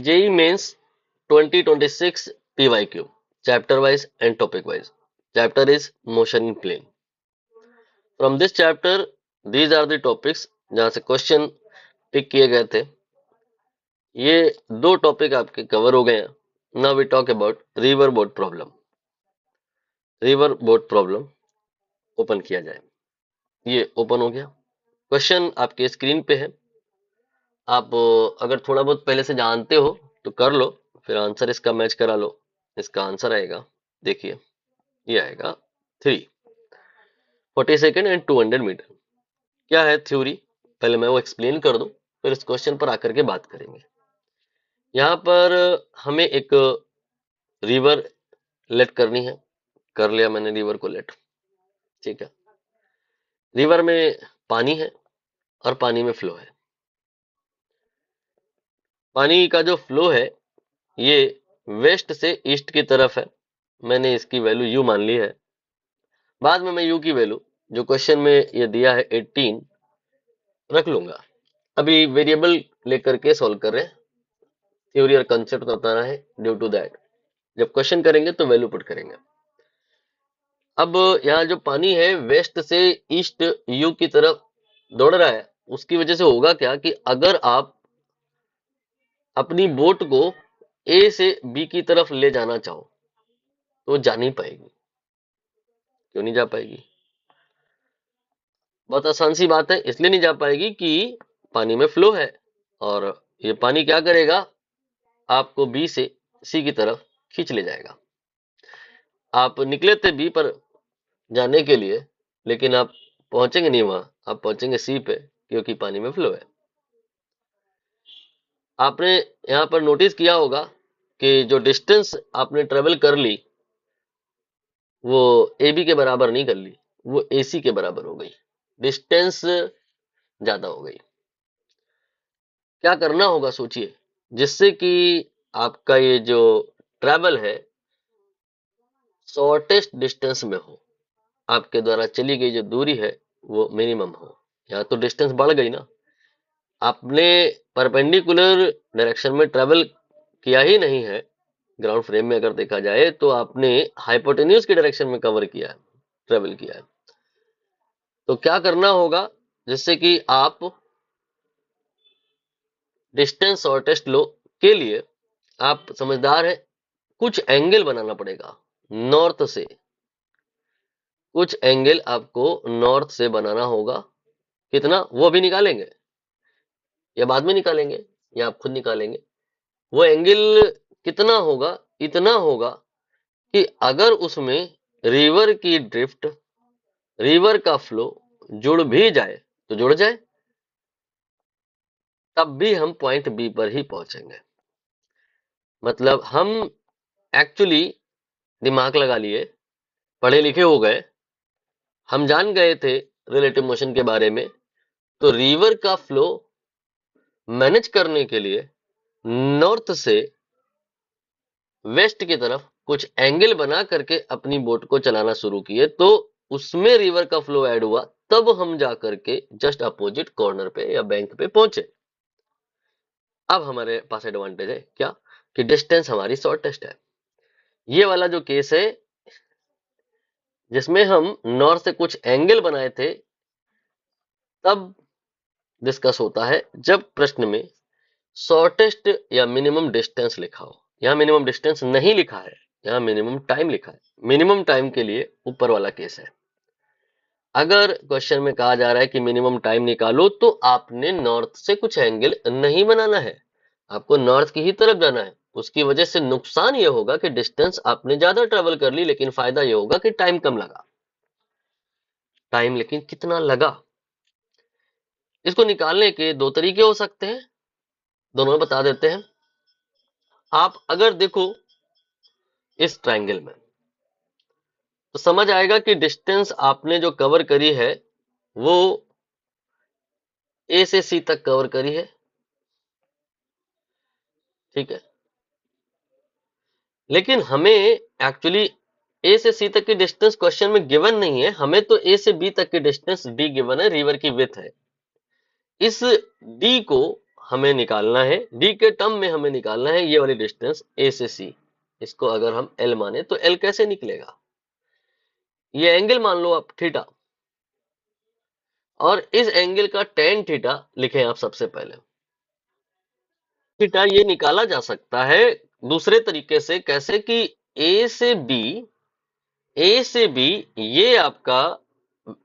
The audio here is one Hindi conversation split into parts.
JEE Mains 2026 PYQ, chapter wise and topic wise. Chapter is motion in plane. From this chapter, these are the topics जहां से क्वेश्चन पिक किए गए थे. ये दो टॉपिक आपके कवर हो गए हैं. Now we talk about river boat problem. River boat problem open किया जाए. ये ओपन हो गया. क्वेश्चन आपके स्क्रीन पे है. आप अगर थोड़ा बहुत पहले से जानते हो तो कर लो, फिर आंसर इसका मैच करा लो. इसका आंसर आएगा, देखिए ये आएगा 342 एंड 200 मीटर. क्या है थ्योरी, पहले मैं वो एक्सप्लेन कर दूं, फिर इस क्वेश्चन पर आकर के बात करेंगे. यहाँ पर हमें एक रिवर लेट करनी है. कर लिया मैंने रिवर को लेट. ठीक है. रिवर में पानी है और पानी में फ्लो है. पानी का जो फ्लो है ये वेस्ट से ईस्ट की तरफ है. मैंने इसकी वैल्यू यू मान ली है. बाद में मैं यू की वैल्यू जो क्वेश्चन में ये दिया है 18 रख लूंगा. अभी वेरिएबल लेकर के सॉल्व कर रहे हैं. थ्योरी और कंसेप्ट बताना है. ड्यू टू दैट जब क्वेश्चन करेंगे तो वैल्यू पुट करेंगे. अब यहाँ जो पानी है वेस्ट से ईस्ट यू की तरफ दौड़ रहा है. उसकी वजह से होगा क्या कि अगर आप अपनी बोट को ए से बी की तरफ ले जाना चाहो तो जा नहीं पाएगी. क्यों नहीं जा पाएगी? बहुत आसान सी बात है. इसलिए नहीं जा पाएगी कि पानी में फ्लो है और ये पानी क्या करेगा, आपको बी से सी की तरफ खींच ले जाएगा. आप निकले थे बी पर जाने के लिए, लेकिन आप पहुंचेंगे नहीं वहां. आप पहुंचेंगे सी पे क्योंकि पानी में फ्लो है. आपने यहाँ पर नोटिस किया होगा कि जो डिस्टेंस आपने ट्रेवल कर ली वो ए बी के बराबर नहीं कर ली, वो ए सी के बराबर हो गई. डिस्टेंस ज्यादा हो गई. क्या करना होगा सोचिए, जिससे कि आपका ये जो ट्रैवल है शॉर्टेस्ट डिस्टेंस में हो. आपके द्वारा चली गई जो दूरी है वो मिनिमम हो. यहाँ तो डिस्टेंस बढ़ गई ना. आपने परपेंडिकुलर डायरेक्शन में ट्रैवल किया ही नहीं है. ग्राउंड फ्रेम में अगर देखा जाए तो आपने हाइपोटेन्यूज की डायरेक्शन में कवर किया है, ट्रैवल किया है. तो क्या करना होगा जिससे कि आप डिस्टेंस शॉर्टेस्ट लो के लिए, आप समझदार है, कुछ एंगल बनाना पड़ेगा नॉर्थ से. कुछ एंगल आपको नॉर्थ से बनाना होगा. कितना वो भी निकालेंगे या बाद में निकालेंगे या आप खुद निकालेंगे. वो एंगल कितना होगा, इतना होगा कि अगर उसमें रिवर की ड्रिफ्ट, रिवर का फ्लो जुड़ भी जाए तो जुड़ जाए, तब भी हम पॉइंट बी पर ही पहुंचेंगे. मतलब हम एक्चुअली दिमाग लगा लिए, पढ़े लिखे हो गए, हम जान गए थे रिलेटिव मोशन के बारे में. तो रिवर का फ्लो मैनेज करने के लिए नॉर्थ से वेस्ट की तरफ कुछ एंगल बना करके अपनी बोट को चलाना शुरू किए. तो उसमें रिवर का फ्लो ऐड हुआ, तब हम जा करके जस्ट अपोजिट कॉर्नर पे या बैंक पे पहुंचे. अब हमारे पास एडवांटेज है क्या कि डिस्टेंस हमारी शॉर्टेस्ट है. ये वाला जो केस है जिसमें हम नॉर्थ से कुछ एंगल बनाए थे, तब डिस्कस होता है जब प्रश्न में शॉर्टेस्ट या मिनिमम डिस्टेंस लिखा हो. यहाँ मिनिमम डिस्टेंस नहीं लिखा है, यहाँ मिनिमम टाइम लिखा है. मिनिमम टाइम के लिए ऊपर वाला केस है. अगर क्वेश्चन में कहा जा रहा है कि मिनिमम टाइम निकालो, तो आपने नॉर्थ से कुछ एंगल नहीं बनाना है, आपको नॉर्थ की ही तरफ जाना है. उसकी वजह से नुकसान ये होगा कि डिस्टेंस आपने ज्यादा ट्रेवल कर ली, लेकिन फायदा ये होगा कि टाइम कम लगा. टाइम लेकिन कितना लगा, इसको निकालने के दो तरीके हो सकते हैं. दोनों में बता देते हैं. आप अगर देखो इस ट्रायंगल में तो समझ आएगा कि डिस्टेंस आपने जो कवर करी है वो ए से सी तक कवर करी है. ठीक है. लेकिन हमें एक्चुअली ए से सी तक की डिस्टेंस क्वेश्चन में गिवन नहीं है. हमें तो ए से बी तक की डिस्टेंस डी गिवन है, रिवर की विड्थ है. इस डी को हमें निकालना है, डी के टर्म में हमें निकालना है ये वाली डिस्टेंस ए से सी। इसको अगर हम एल माने तो एल कैसे निकलेगा, ये एंगल मान लो आप थीटा, और इस एंगल का टेन थीटा लिखें आप सबसे पहले। थीटा ये निकाला जा सकता है दूसरे तरीके से, कैसे कि ए से बी, ए से बी ये आपका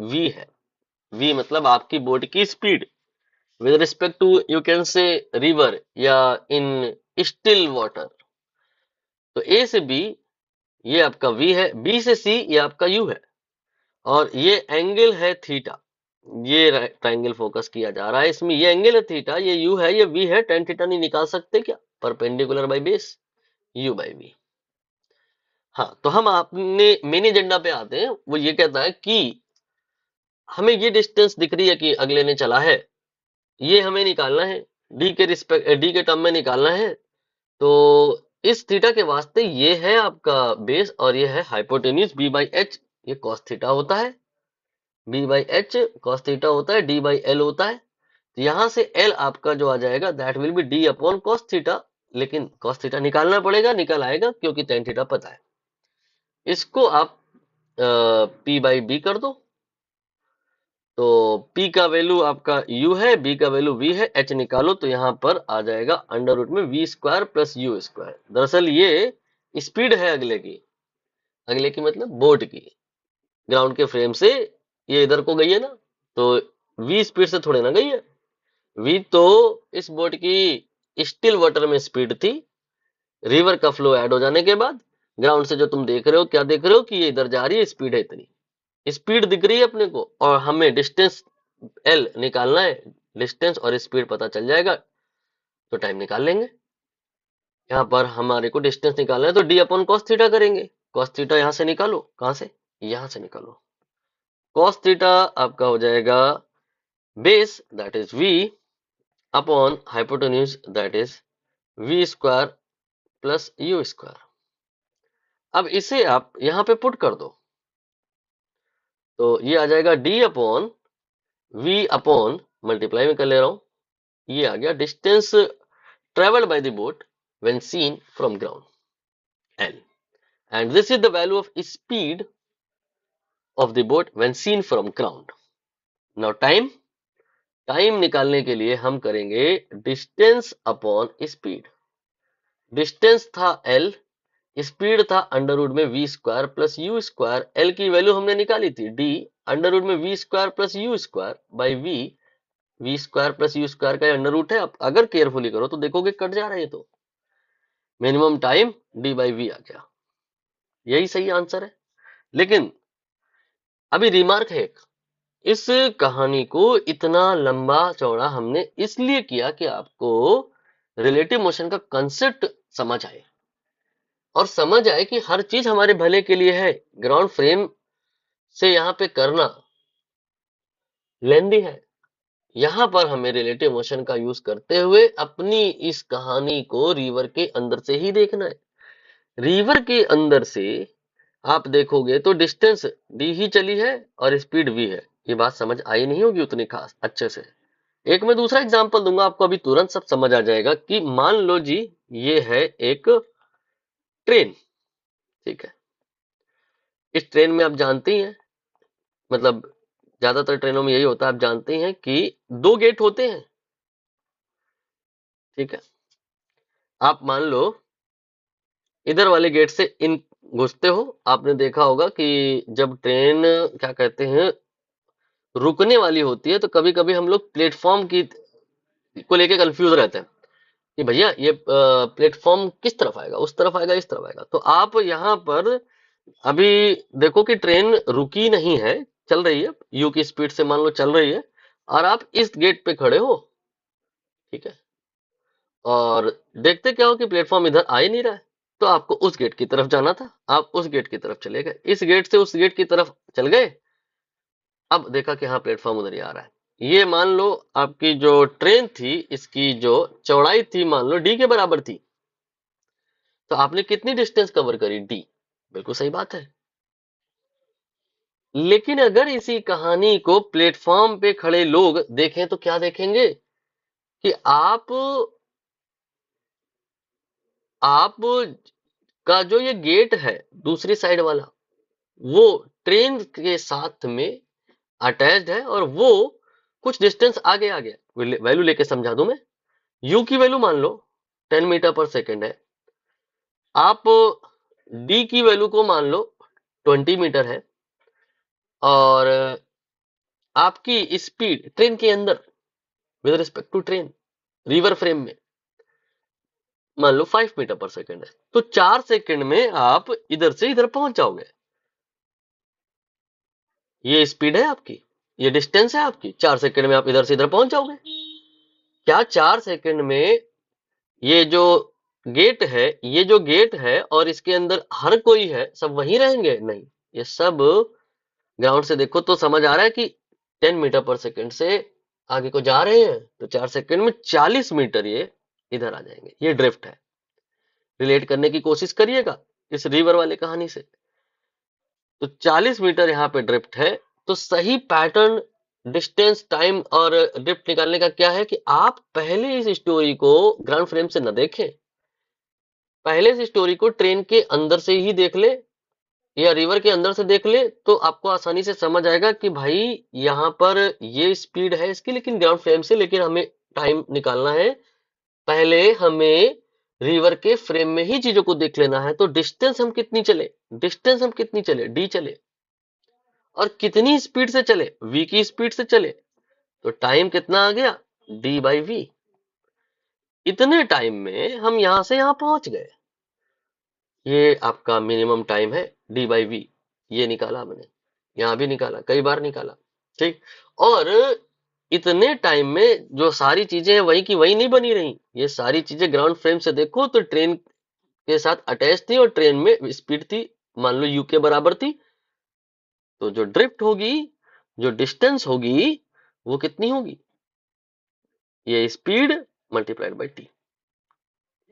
v है, v मतलब आपकी बोट की speed with respect to you can say river या इन स्टिल वाटर। तो ए से बी ये आपका v है, b से c ये आपका u है, और ये एंगल है थीटा। ये ट्रायंगल फोकस किया जा रहा है इसमें, ये एंगल है थीटा, ये u है, ये v है। टेन थीटा नहीं निकाल सकते क्या, perpendicular by base u by v। हाँ, तो हम अपने मेन एजेंडा पे आते हैं। वो ये कहता है कि हमें ये डिस्टेंस दिख रही है कि अगले ने चला है, ये हमें निकालना है, डी के रिस्पेक्ट डी के टर्म में निकालना है। तो इस थीटा के वास्ते ये है आपका बेस और ये है हाइपोटेन्यूज बी बाई एच, ये कॉस थीटा होता है, b by h cos theta होता है, डी बाई एल होता है। तो यहां से एल आपका जो आ जाएगा that will be D upon cos theta, लेकिन कॉस थीटा निकालना पड़ेगा, निकल आएगा क्योंकि टेन थीटा पता है। इसको आप पी बाई बी कर दो, तो P का वैल्यू आपका U है, B का वैल्यू V है, H निकालो तो यहाँ पर आ जाएगा अंडर रूट में V square plus U square. दरअसल ये स्पीड है अगले की, अगले की मतलब बोट की, ग्राउंड के फ्रेम से ये इधर को गई है ना, तो V स्पीड से थोड़े ना गई है, V तो इस बोट की स्टिल वाटर में स्पीड थी, रिवर का फ्लो ऐड हो जाने के बाद ग्राउंड से जो तुम देख रहे हो, क्या देख रहे हो कि ये इधर जा रही है, स्पीड है इतनी, स्पीड दिख रही है अपने को, और हमें डिस्टेंस एल निकालना है, डिस्टेंस और स्पीड पता चल जाएगा तो टाइम निकाल लेंगे। यहाँ पर हमारे को डिस्टेंस निकालना है तो डी अपॉन कॉस थीटा करेंगे। कॉस थीटा यहाँ से निकालो, कहाँ से, यहाँ से निकालो। कॉस थीटा आपका हो जाएगा base that is v upon hypotenuse that is v square plus u square. अब इसे आप यहाँ पे पुट कर दो, तो ये आ जाएगा d upon v upon multiply में कर ले रहा हूं, ये आ गया distance traveled by the boat when seen from ground, L, and this is the value of speed of the boat when seen from ground. Now time निकालने के लिए हम करेंगे डिस्टेंस अपॉन स्पीड। डिस्टेंस था L, स्पीड था अंडर रूट में v square plus u square, L की वैल्यू हमने निकाली थी d अंडर रूट में v square plus u square by v square plus u square का अंडर रूट है। आप अगर केयरफुली करो तो देखोगे कट जा रहा है, तो minimum time d by V आ गया, यही सही आंसर है। लेकिन अभी रिमार्क है, इस कहानी को इतना लंबा चौड़ा हमने इसलिए किया कि आपको रिलेटिव मोशन का कंसेप्ट समझ आए, और समझ आए कि हर चीज हमारे भले के लिए है। ग्राउंड फ्रेम से यहाँ पे करना लेंदी है, यहाँ पर हमें रिलेटिव मोशन का यूज करते हुए अपनी इस कहानी को रिवर के अंदर से ही देखना है। रिवर के अंदर से आप देखोगे तो डिस्टेंस डी ही चली है और स्पीड v है। ये बात समझ आई नहीं होगी उतनी खास अच्छे से। एक मैं दूसरा एग्जांपल दूंगा आपको, अभी तुरंत सब समझ आ जाएगा कि मान लो जी ये है एक ट्रेन, ठीक है। इस ट्रेन में आप जानते ही हैं, मतलब ज्यादातर ट्रेनों में यही होता है, आप जानते हैं कि दो गेट होते हैं, ठीक है। आप मान लो इधर वाले गेट से इन घुसते हो, आपने देखा होगा कि जब ट्रेन क्या कहते हैं रुकने वाली होती है तो कभी कभी हम लोग प्लेटफॉर्म की को लेके कंफ्यूज रहते हैं कि भैया ये प्लेटफॉर्म किस तरफ आएगा, उस तरफ आएगा, इस तरफ आएगा। तो आप यहाँ पर अभी देखो कि ट्रेन रुकी नहीं है, चल रही है, यू की स्पीड से मान लो चल रही है, और आप इस गेट पे खड़े हो, ठीक है, और देखते क्या हो कि प्लेटफॉर्म इधर आ ही नहीं रहा है। तो आपको उस गेट की तरफ जाना था, आप उस गेट की तरफ चले गए, इस गेट से उस गेट की तरफ चल गए, अब देखा कि हाँ प्लेटफॉर्म उधर ही आ रहा है। ये मान लो आपकी जो ट्रेन थी इसकी जो चौड़ाई थी मान लो डी के बराबर थी, तो आपने कितनी डिस्टेंस कवर करी, डी, बिल्कुल सही बात है। लेकिन अगर इसी कहानी को प्लेटफॉर्म पे खड़े लोग देखें तो क्या देखेंगे, कि आप का जो ये गेट है दूसरी साइड वाला, वो ट्रेन के साथ में अटैच्ड है और वो कुछ डिस्टेंस आगे आ गया। वैल्यू लेके समझा दूं मैं। यू की वैल्यू मान लो 10 मीटर पर सेकेंड है, आप डी की वैल्यू को मान लो 20 मीटर है, और आपकी स्पीड ट्रेन के अंदर with respect to train river frame में मान लो 5 मीटर पर सेकेंड है, तो 4 सेकेंड में आप इधर से इधर पहुंच जाओगे। ये स्पीड है आपकी, ये डिस्टेंस है आपकी, 4 सेकेंड में आप इधर से इधर पहुंच जाओगे। क्या 4 सेकेंड में ये जो गेट है और इसके अंदर हर कोई है, सब वहीं रहेंगे? नहीं, ये सब ग्राउंड से देखो तो समझ आ रहा है कि 10 मीटर पर सेकेंड से आगे को जा रहे हैं, तो 4 सेकेंड में 40 मीटर ये इधर आ जाएंगे। ये ड्रिफ्ट है। रिलेट करने की कोशिश करिएगा इस रिवर वाले कहानी से। तो 40 मीटर यहाँ पे ड्रिफ्ट है, तो सही पैटर्न, डिस्टेंस, टाइम और ड्रिफ्ट निकालने का क्या है कि आप पहले इस स्टोरी को ग्राउंड फ्रेम से न देखें, पहले इस स्टोरी को ट्रेन के अंदर से ही देख ले या रिवर के अंदर से देख ले, तो आपको आसानी से समझ आएगा कि भाई यहाँ पर ये स्पीड है इसकी, लेकिन ग्राउंड फ्रेम से, लेकिन हमें टाइम निकालना है। पहले हमें रिवर के फ्रेम में ही चीजों को देख लेना है। तो डिस्टेंस हम कितनी चले, डी चले, और कितनी स्पीड से चले, वी की स्पीड से चले, तो टाइम कितना आ गया, डी बाई वी। इतने टाइम में हम यहां से यहां पहुंच गए। ये आपका मिनिमम टाइम है, डी बाई वी। ये निकाला हमने, यहां भी निकाला, कई बार निकाला, ठीक। और इतने टाइम में जो सारी चीजें हैं वही की वही नहीं बनी रही। ये सारी चीजें ग्राउंड फ्रेम से देखो तो ट्रेन के साथ अटैच थी और ट्रेन में स्पीड थी, मान लो यू के बराबर थी। तो जो ड्रिफ्ट होगी, जो डिस्टेंस होगी, वो कितनी होगी, ये स्पीड मल्टीप्लाइड बाई टी,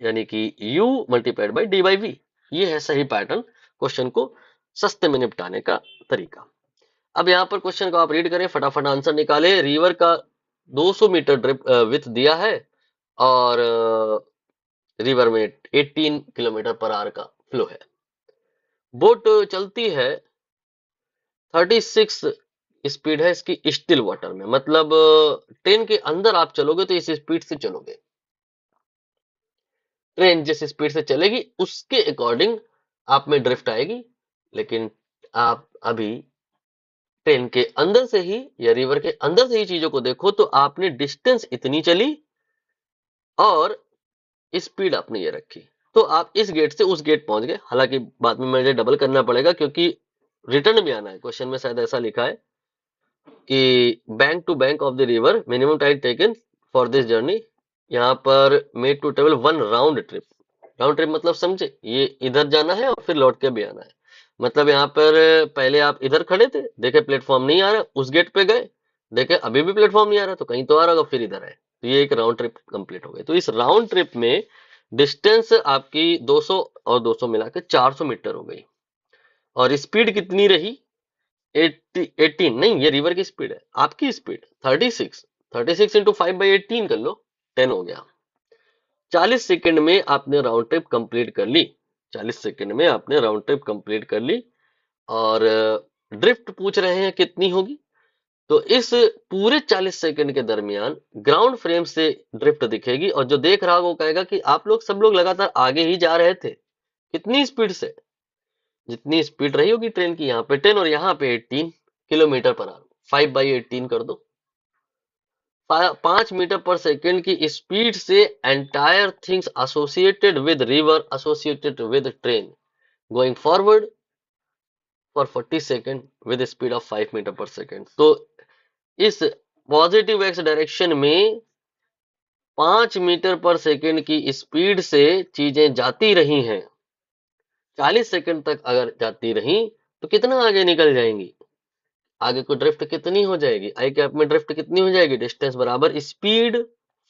यानी कि u multiplied by d by v. ये है सही पैटर्न क्वेश्चन को सस्ते में निपटाने का तरीका। अब यहाँ पर क्वेश्चन को आप रीड करें, फटाफट आंसर निकालें। रिवर का 200 मीटर ड्रिप विथ दिया है और रिवर में 18 किलोमीटर पर आवर का फ्लो है। बोट चलती है 36 स्पीड है इसकी स्टिल वाटर में, मतलब ट्रेन के अंदर आप चलोगे तो इस स्पीड से चलोगे। ट्रेन जिस स्पीड से चलेगी उसके अकॉर्डिंग आप में ड्रिफ्ट आएगी। लेकिन आप अभी ट्रेन के अंदर से ही या रिवर के अंदर से ही चीजों को देखो तो आपने डिस्टेंस इतनी चली और स्पीड आपने ये रखी, तो आप इस गेट से उस गेट पहुंच गए। हालांकि बाद में मुझे डबल करना पड़ेगा क्योंकि रिटर्न भी आना है। क्वेश्चन में शायद ऐसा लिखा है कि bank to bank of the river minimum time taken for this journey, यहाँ पर made to travel 1 round trip. Round trip मतलब समझे, ये इधर जाना है और फिर लौट के भी आना है। मतलब यहाँ पर पहले आप इधर खड़े थे, देखे प्लेटफॉर्म नहीं आ रहा, उस गेट पे गए, देखे अभी भी प्लेटफॉर्म नहीं आ रहा, तो कहीं तो आ रहा होगा, फिर इधर आए, तो ये एक राउंड ट्रिप कंप्लीट हो गई। तो इस राउंड ट्रिप में डिस्टेंस आपकी 200 और 200 मिला के 400 मीटर हो गई, और स्पीड कितनी रही, 18 नहीं, ये रिवर की स्पीड है, आपकी स्पीड 36 इंटू 5/18 कर लो, 10 हो गया। 40 सेकंड में आपने राउंड ट्रिप कंप्लीट कर ली, 40 सेकंड में आपने राउंड ट्रिप कंप्लीट कर ली। और ड्रिफ्ट पूछ रहे हैं कितनी होगी, तो इस पूरे 40 सेकंड के दरमियान ग्राउंड फ्रेम से ड्रिफ्ट दिखेगी, और जो देख रहा होगा वो कहेगा कि आप लोग सब लोग लगातार आगे ही जा रहे थे। कितनी स्पीड से, जितनी स्पीड रही होगी ट्रेन की, यहाँ पे 10 और यहाँ पे 18 किलोमीटर पर आवर, 5/18 कर दो। 5 मीटर पर सेकेंड की स्पीड से entire things associated with river, associated with train going forward for 40 second with speed of 5 metre पर सेकेंड। तो इस पॉजिटिव एक्स डायरेक्शन में 5 मीटर पर सेकेंड की स्पीड से चीजें जाती रही हैं, 40 सेकेंड तक अगर जाती रही तो कितना आगे निकल जाएंगी, आगे को ड्रिफ्ट कितनी हो जाएगी, आई कैप में ड्रिफ्ट कितनी हो जाएगी, डिस्टेंस बराबर स्पीड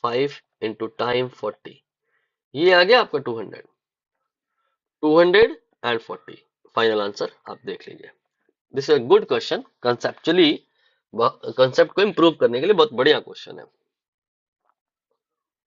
5 इंटू टाइम 40। ये आ गया आपका 240। फाइनल आंसर आप देख लीजिए। This is a good question, conceptually concept को इंप्रूव करने के लिए बहुत बढ़िया क्वेश्चन है।